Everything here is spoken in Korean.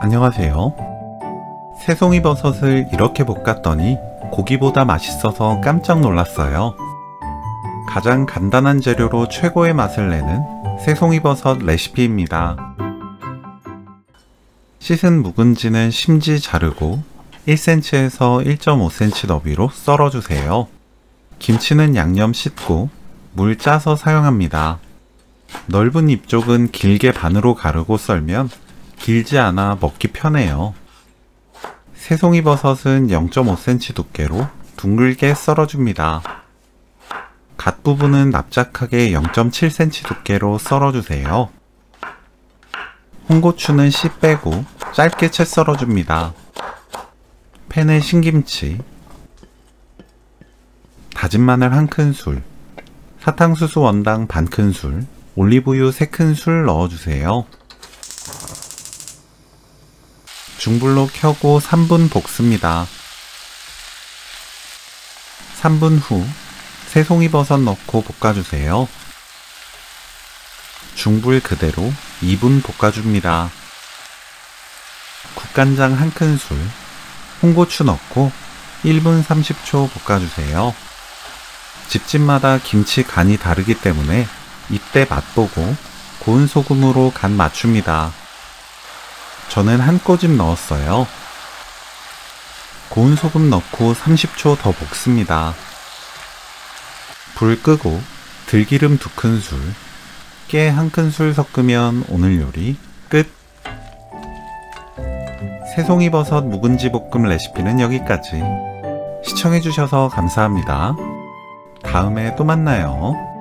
안녕하세요. 새송이버섯을 이렇게 볶았더니 고기보다 맛있어서 깜짝 놀랐어요. 가장 간단한 재료로 최고의 맛을 내는 새송이버섯 레시피입니다. 씻은 묵은지는 심지 자르고 1cm에서 1.5cm 너비로 썰어주세요. 김치는 양념 씻고 물 짜서 사용합니다. 넓은 잎 쪽은 길게 반으로 가르고 썰면 길지 않아 먹기 편해요. 새송이버섯은 0.5cm 두께로 둥글게 썰어줍니다. 갓 부분은 납작하게 0.7cm 두께로 썰어주세요. 홍고추는 씨 빼고 짧게 채 썰어줍니다. 팬에 신김치, 다진 마늘 1큰술, 사탕수수 원당 반큰술, 올리브유 3큰술 넣어주세요. 중불로 켜고 3분 볶습니다. 3분 후 새송이버섯 넣고 볶아주세요. 중불 그대로 2분 볶아줍니다. 국간장 1큰술, 홍고추 넣고 1분 30초 볶아주세요. 집집마다 김치 간이 다르기 때문에 이때 맛보고 고운 소금으로 간 맞춥니다. 저는 한 꼬집 넣었어요. 고운 소금 넣고 30초 더 볶습니다. 불 끄고 들기름 2큰술, 깨 1큰술 섞으면 오늘 요리 끝! 새송이버섯 묵은지 볶음 레시피는 여기까지. 시청해주셔서 감사합니다. 다음에 또 만나요.